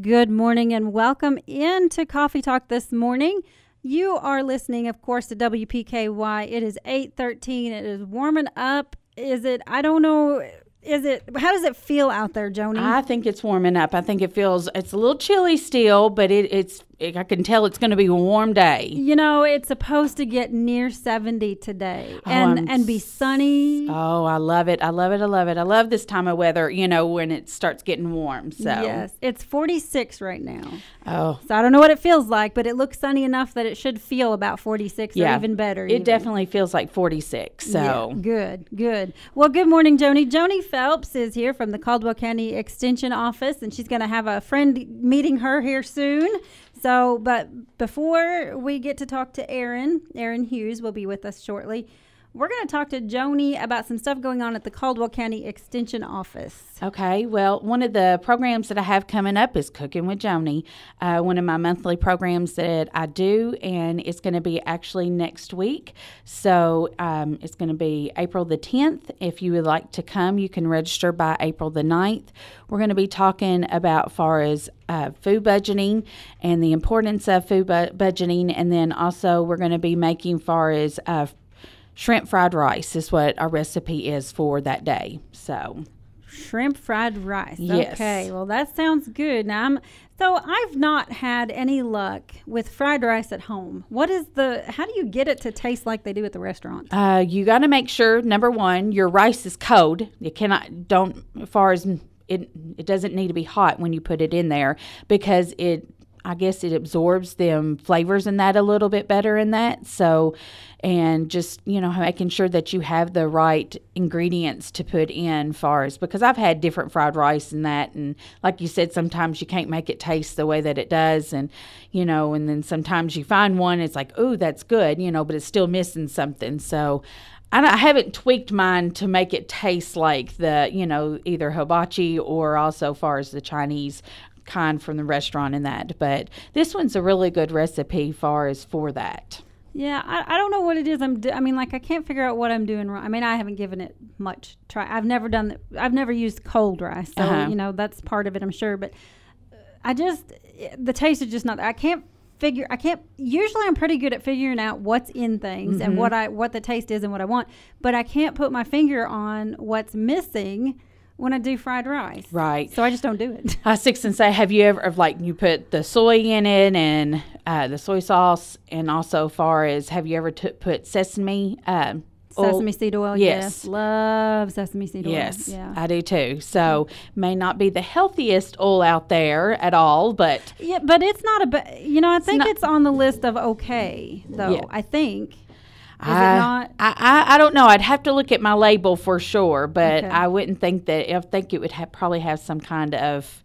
Good morning and welcome into Coffee Talk this morning. You are listening, of course, to WPKY. It is 8:13. It is warming up. I don't know, how does it feel out there, Joanie? I think it's warming up. I think it's a little chilly still, but I can tell it's going to be a warm day. You know, it's supposed to get near 70 today and be sunny. Oh, I love it. I love it. I love it. I love this time of weather, when it starts getting warm. So yes, it's 46 right now. Oh. So I don't know what it feels like, but it looks sunny enough that it should feel about 46 or even better. It definitely feels like 46. So yeah, good. Well, good morning, Joanie. Joanie Phelps is here from the Caldwell County Extension Office, and she's going to have a friend meeting her here soon. So, but before we get to talk to Erin Hughes will be with us shortly. We're going to talk to Joanie about some stuff going on at the Caldwell County Extension Office. Okay, well, one of the programs that I have coming up is Cooking with Joanie, one of my monthly programs that I do, and it's going to be actually next week. So it's going to be April the 10th. If you would like to come, you can register by April the 9th. We're going to be talking about far as food budgeting and the importance of food budgeting, and then also we're going to be making far as shrimp fried rice is what our recipe is for that day. So shrimp fried rice. Yes. Okay, well that sounds good. Now I've not had any luck with fried rice at home. How do you get it to taste like they do at the restaurant? You got to make sure, number one, your rice is cold. You don't, as far as it doesn't need to be hot when you put it in there, because I guess it absorbs them flavors in that a little bit better in that. So, and just, making sure that you have the right ingredients to put in because I've had different fried rice and that. And like you said, sometimes you can't make it taste the way that it does. And, and then sometimes you find one, it's like, oh, that's good, but it's still missing something. So I haven't tweaked mine to make it taste like the, either hibachi or also far as the Chinese kind from the restaurant and that. But this one's a really good recipe for that. Yeah, I don't know what it is. I can't figure out what I'm doing wrong. I haven't given it much try. I've never used cold rice, so that's part of it, I'm sure. But the taste is just not. Usually I'm pretty good at figuring out what's in things and what the taste is and what I want, but I can't put my finger on what's missing when I do fried rice. Right. So I just don't do it. I was and say, have you ever, you put the soy in it and the soy sauce, and also have you ever put sesame Sesame seed oil? Yes. Love sesame seed oil. Yes, yeah. I do too. So may not be the healthiest oil out there at all, but yeah, but it's not I think it's on the list of okay though. Yeah. I think. Is it not? I don't know. I'd have to look at my label for sure, but okay. I wouldn't think that. I think it would probably have some kind of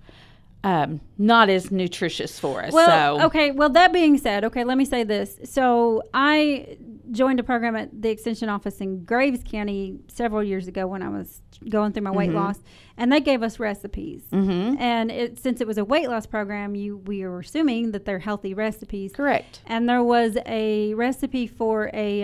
not as nutritious for us. Well, okay. Well, that being said, okay, let me say this. So I joined a program at the Extension Office in Graves County several years ago when I was going through my weight loss, and they gave us recipes. And since it was a weight loss program, we were assuming that they're healthy recipes. Correct. And there was a recipe for it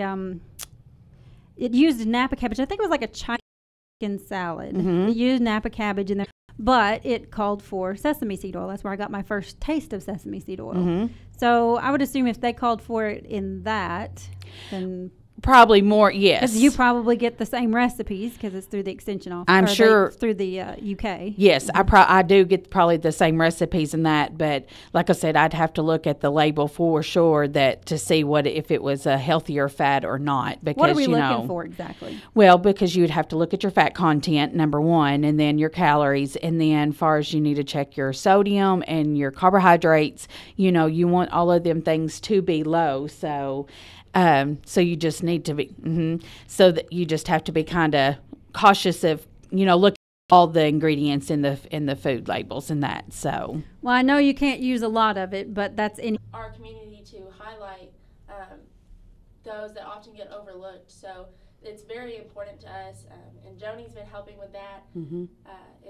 used Napa cabbage. I think it was like a chicken salad. It used Napa cabbage in there. But it called for sesame seed oil. That's where I got my first taste of sesame seed oil. So I would assume if they called for it in that, then probably more, yes. Because you probably get the same recipes because it's through the Extension Office. I'm sure. Through the UK. Yes, I do get probably the same recipes in that. But like I said, I'd have to look at the label for sure to see if it was a healthier fat or not. Because, what are we looking for exactly? Well, because you'd have to look at your fat content, number one, and then your calories. And then far as you need to check your sodium and your carbohydrates, you want all of them things to be low. So you just need to be, so that you just have to be kind of cautious of, look at all the ingredients in the food labels and that. So, well, I know you can't use a lot of it, but that's in our community to highlight those that often get overlooked. So it's very important to us, and Joanie's been helping with that in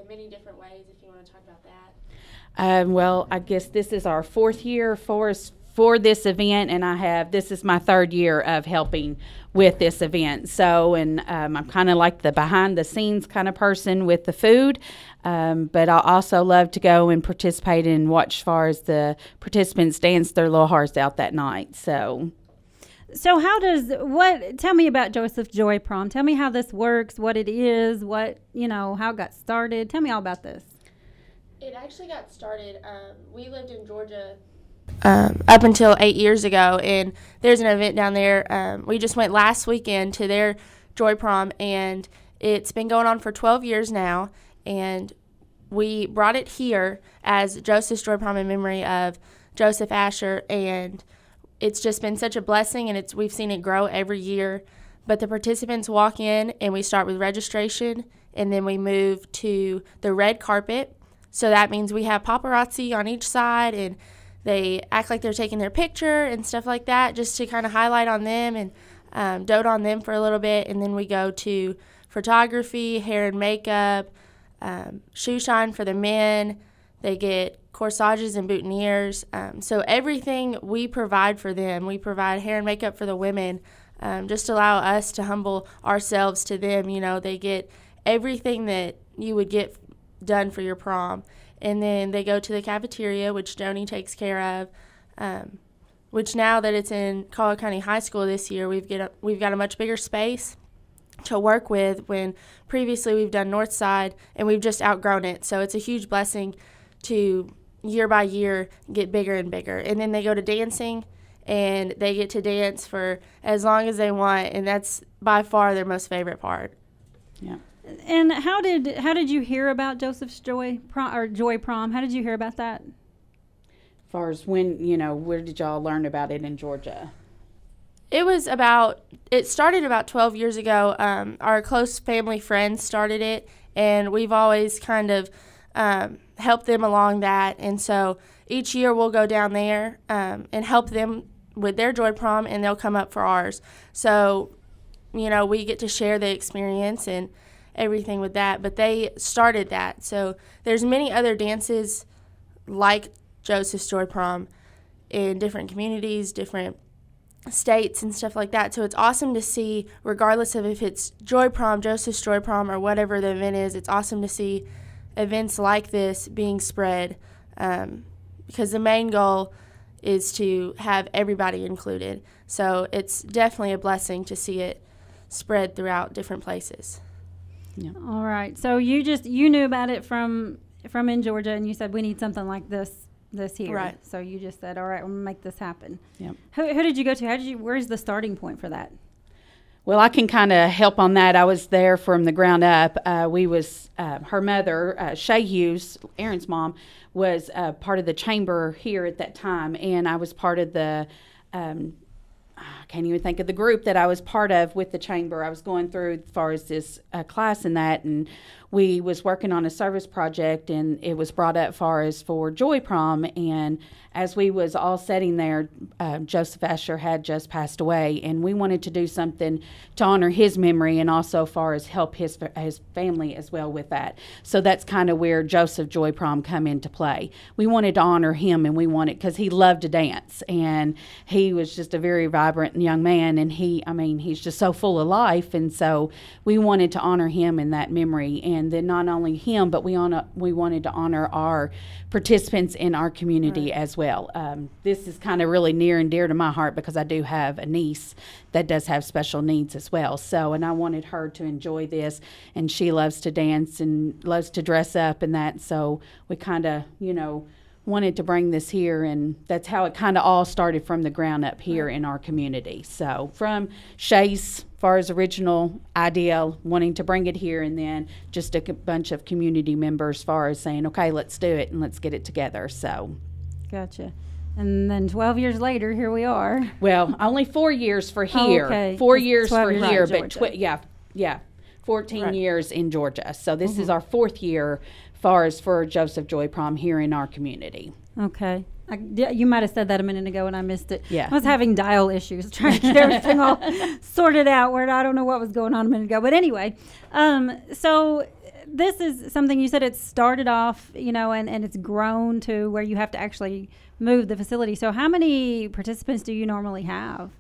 many different ways. If you want to talk about that. Well, I guess this is our fourth year for for this event, and this is my 3rd year of helping with this event. So, and I'm kind of like the behind the scenes kind of person with the food, but I also love to go and participate and watch as far as the participants dance their little hearts out that night. So tell me about Josephs Joy Prom. Tell me how this works, what it is, how it got started. Tell me all about this. It actually got started, we lived in Georgia up until 8 years ago, and there's an event down there. We just went last weekend to their Joy Prom, and it's been going on for 12 years now, and we brought it here as Joseph's Joy Prom in memory of Joseph Asher, and it's just been such a blessing, and we've seen it grow every year. But the participants walk in, and we start with registration, and then we move to the red carpet. So that means we have paparazzi on each side, and they act like they're taking their picture and stuff like that, just to kind of highlight on them and dote on them for a little bit. And then we go to photography, hair and makeup, shoe shine for the men. They get corsages and boutonnieres. So everything we provide for them. We provide hair and makeup for the women, just to allow us to humble ourselves to them. They get everything that you would get done for your prom. And then they go to the cafeteria, which Joanie takes care of, which now that it's in Caldwell County High School this year, we've got a much bigger space to work with, when previously we've done North Side and we've just outgrown it. So it's a huge blessing to year by year get bigger and bigger. And then they go to dancing, and they get to dance for as long as they want, and that's by far their most favorite part. Yeah. And how did you hear about Joseph's Joy Prom? How did you hear about that? As far as when, where did y'all learn about it in Georgia? It started about 12 years ago. Our close family friends started it, and we've always kind of helped them along that. And so each year we'll go down there and help them with their Joy Prom, and they'll come up for ours. So, we get to share the experience and everything with that, but they started that. So there's many other dances like Joseph's Joy Prom in different communities, different states and stuff like that. So it's awesome to see, regardless of if it's Joy Prom, Joseph's Joy Prom, or whatever the event is, it's awesome to see events like this being spread, because the main goal is to have everybody included. So it's definitely a blessing to see it spread throughout different places. Yeah. All right. So you knew about it from in Georgia, and you said we need something like this here. Right. So you just said, all right, we'll make this happen. Yep. Who did you go to? Where's the starting point for that? Well, I can kind of help on that. I was there from the ground up. Her mother, Shay Hughes, Erin's mom, was part of the chamber here at that time, and I was part of the I can't even think of the group that I was part of with the chamber. I was going through as far as this class and that, and we was working on a service project, and it was brought up for Joy Prom. And as we was all sitting there, Joseph Asher had just passed away, and we wanted to do something to honor his memory and also far as help his family as well with that. So that's kind of where Joseph's Joy Prom come into play. We wanted to honor him, and we wanted, because he loved to dance, and he was just a very vibrant young man, and he's just so full of life, and so we wanted to honor him in that memory. And then not only him, but we wanted to honor our participants in our community as well. This is kind of really near and dear to my heart, because I do have a niece that does have special needs as well. So, and I wanted her to enjoy this, and she loves to dance and loves to dress up and that. So we kind of, wanted to bring this here, and that's how it kind of all started from the ground up here in our community. So from Shay's far as original idea, wanting to bring it here, and then just a bunch of community members far as saying, okay, let's do it and let's get it together. So gotcha. And then 12 years later, here we are. Well, only 4 years for here. Oh, okay. 4 years for here, but 14 years in Georgia. So this is our 4th year far as for Joseph's Joy Prom here in our community. Okay. You might have said that a minute ago and I missed it. Yeah. I was having dial issues, trying to get everything all sorted out, where I don't know what was going on a minute ago. But anyway, so this is something you said it started off, and it's grown to where you have to actually move the facility. So how many participants do you normally have?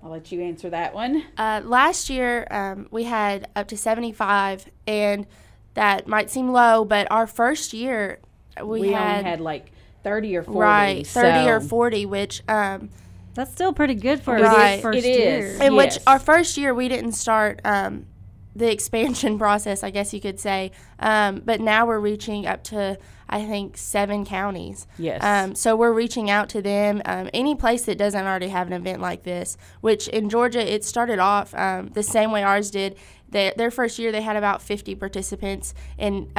I'll let you answer that one. Last year, we had up to 75, and that might seem low, but our first year, we only had like 30 or 40. Right, 30 or 40, which... that's still pretty good for right. first it year. Is. In yes. which our first year, we didn't start the expansion process, I guess you could say. But now we're reaching up to, I think, 7 counties. Yes. So we're reaching out to them. Any place that doesn't already have an event like this, which in Georgia, it started off the same way ours did. Their first year, they had about 50 participants. And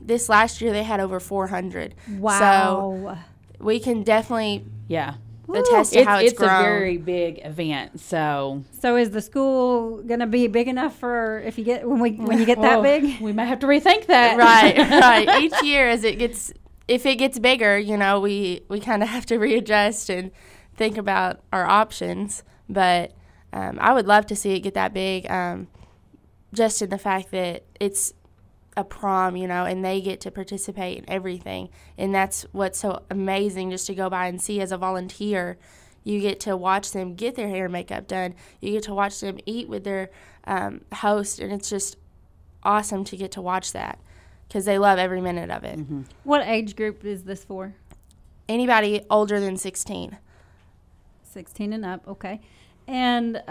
this last year, they had over 400. Wow. So we can definitely attest Woo. to how it's grown. It's a very big event. So is the school going to be big enough for if you get when you get that big? We might have to rethink that. Right. Each year, if it gets bigger, we kind of have to readjust and think about our options. But I would love to see it get that big, just in the fact that it's a prom, and they get to participate in everything. And that's what's so amazing, just to go by and see as a volunteer. You get to watch them get their hair and makeup done. You get to watch them eat with their host, and it's just awesome to get to watch that because they love every minute of it. Mm-hmm. What age group is this for? Anybody older than 16. 16 and up, okay. And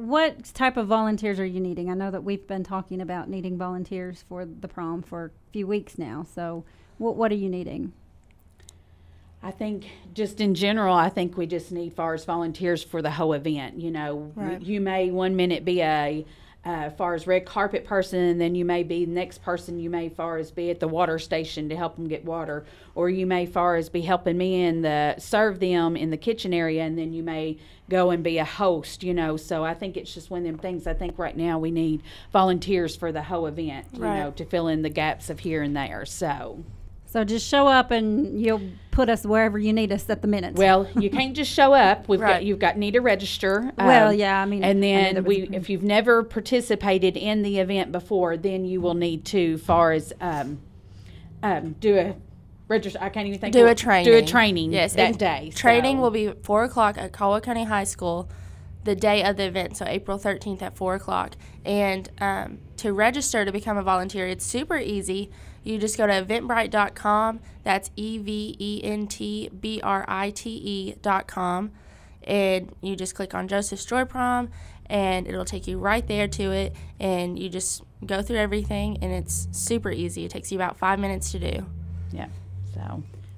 what type of volunteers are you needing? I know that we've been talking about needing volunteers for the prom for a few weeks now. So what are you needing? I think just in general, I think we just need far as volunteers for the whole event. Right. You may 1 minute be a far as red carpet person, and then you may be the next person. You may far as be at the water station to help them get water, or you may far as be helping me serve them in the kitchen area, and then you may go and be a host. So I think it's just one of them things. I think right now we need volunteers for the whole event, to fill in the gaps of here and there. So just show up and you'll put us wherever you need us at the minute. Well, you can't just show up. Right. You've got need to register. And then if you've never participated in the event before, then you will need to, far as do a register. I can't even think. Do a training. Yes, that day. Training will be 4:00 at Caldwell County High School, the day of the event, so April 13th at 4:00. And to register to become a volunteer, it's super easy. You just go to eventbrite.com. That's eventbrite.com. And you just click on Josephs Joy Prom, and it'll take you right there to it. And you just go through everything, and it's super easy. It takes you about 5 minutes to do. Yeah.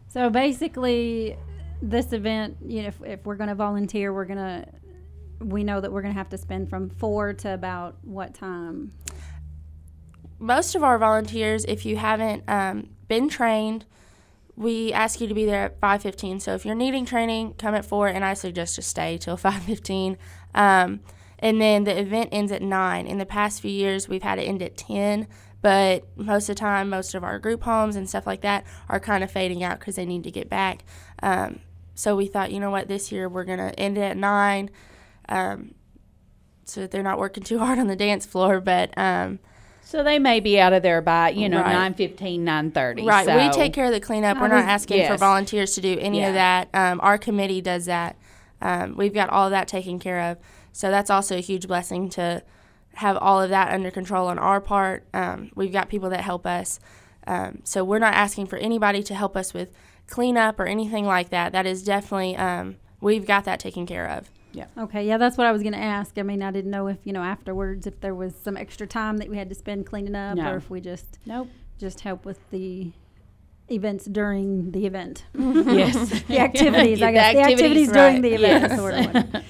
So basically, this event, if we're going to volunteer, we know that we're going to have to spend from 4 to about what time? Most of our volunteers, if you haven't been trained, we ask you to be there at 5:15. So if you're needing training, come at 4, and I suggest to stay till 5:15. And then the event ends at 9. In the past few years, we've had it end at 10, but most of the time, most of our group homes and stuff like that are kind of fading out because they need to get back. So we thought, this year we're going to end it at 9 so that they're not working too hard on the dance floor, but... So they may be out of there by, right. 9:15, 9:30. Right. So. We take care of the cleanup. We're not asking for volunteers to do any of that. Our committee does that. We've got all of that taken care of. So that's also a huge blessing to have all of that under control on our part. We've got people that help us. So we're not asking for anybody to help us with cleanup or anything like that. That is definitely, we've got that taken care of. Yeah. Okay. Yeah, that's what I was going to ask. I mean, I didn't know if, afterwards, if there was some extra time that we had to spend cleaning up or if we just help with the events during the event. Yes. The activities, I guess. The activities during the event. Sort of one.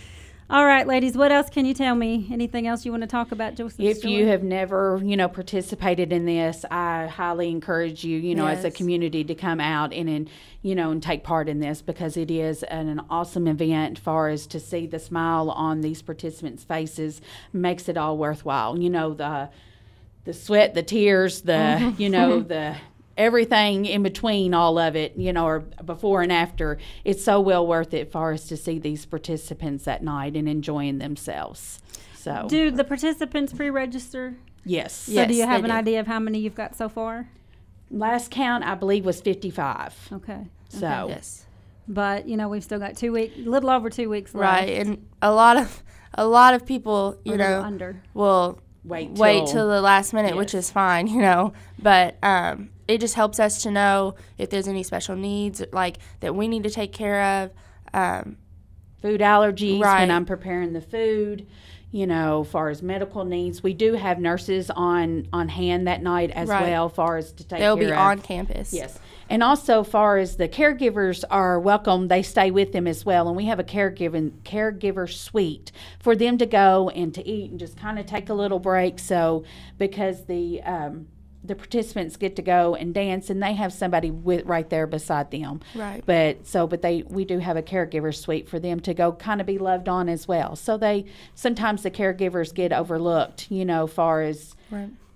All right, ladies, what else can you tell me? Anything else you want to talk about, Josephs Joy? If you have never, participated in this, I highly encourage you, as a community to come out and take part in this, because it is an awesome event. As far as to see the smile on these participants' faces makes it all worthwhile. The sweat, the tears, the, the everything in between all of it, or before and after. It's so well worth it for us to see these participants that night and enjoying themselves. So, do the participants pre-register? Yes. So do you have an idea of how many you've got so far? Last count, I believe, was 55. Okay. So. Yes. But, you know, we've still got 2 weeks, a little over 2 weeks left. Right, and a lot of people, you know, will wait till the last minute, which is fine, you know. But it just helps us to know if there's any special needs, like, that we need to take care of. Food allergies when I'm preparing the food, you know, as far as medical needs. We do have nurses on hand that night as well, as far as to take care of. They'll be on campus. Yes. And also, far as the caregivers are welcome, they stay with them as well. And we have a caregiver suite for them to go and to eat and just kind of take a little break. So, because the participants get to go and dance, and they have somebody right there beside them. Right. But we do have a caregiver suite for them to go kind of be loved on as well. So sometimes the caregivers get overlooked, you know, far as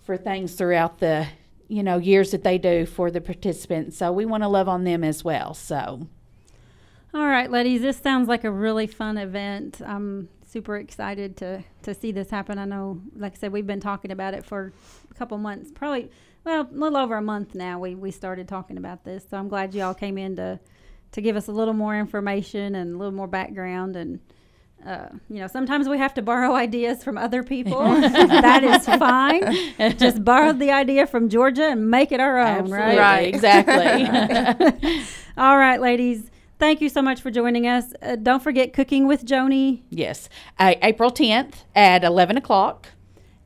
for things throughout the, you know, years that they do for the participants. So we want to love on them as well. So. All right, ladies, this sounds like a really fun event. I'm super excited to see this happen. I know, like I said, we've been talking about it for a couple months, probably, well, a little over a month now we started talking about this. So I'm glad you all came in to give us a little more information and a little more background. And, you know, sometimes we have to borrow ideas from other people. That is fine. Just borrow the idea from Georgia and make it our own, Absolutely. right? Exactly. All right, ladies. Thank you so much for joining us. Don't forget Cooking with Joanie. Yes. April 10th at 11 o'clock.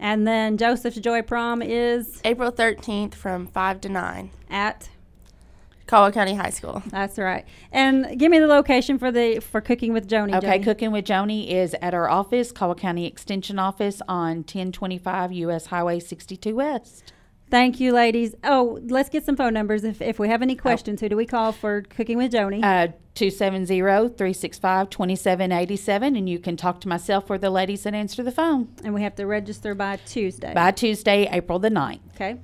And then Josephs Joy Prom is? April 13th from 5 to 9. At? Caldwell County High School. That's right. And give me the location for Cooking with Joanie. Okay, Joanie. Cooking with Joanie is at our office, Caldwell County Extension Office on 1025 U.S. Highway 62 West. Thank you, ladies. Oh, let's get some phone numbers. If we have any questions, who do we call for Cooking with Joanie? 270-365-2787, and you can talk to myself or the ladies that answer the phone. And we have to register by Tuesday. By Tuesday, April the 9th. Okay.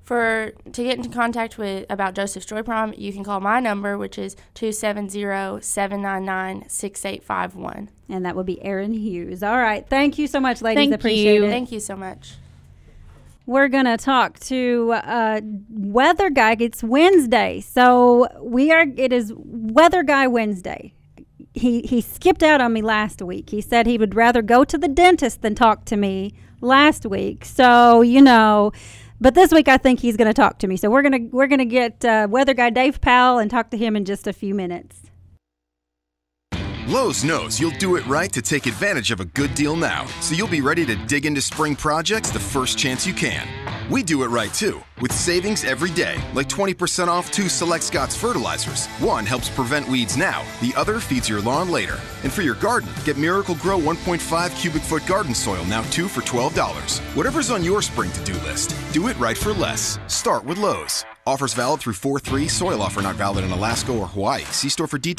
To get into contact about Josephs Joy Prom, you can call my number, which is 270-799-6851. And that would be Erin Hughes. All right. Thank you so much, ladies. Thank Appreciate you. it. Thank you so much. We're going to talk to Weather Guy. It's Wednesday. So it is Weather Guy Wednesday. He skipped out on me last week. He said he would rather go to the dentist than talk to me last week. So, you know, but this week I think he's going to talk to me. So we're going to get Weather Guy Dave Powell and talk to him in just a few minutes. Lowe's knows you'll do it right to take advantage of a good deal now, so you'll be ready to dig into spring projects the first chance you can. We do it right too, with savings every day, like 20% off 2 select Scott's fertilizers. One helps prevent weeds now, the other feeds your lawn later. And for your garden, get Miracle Grow 1.5 cubic foot garden soil, now 2 for $12. Whatever's on your spring to-do list, do it right for less. Start with Lowe's. Offers valid through 4/3. Soil offer not valid in Alaska or Hawaii. See store for details.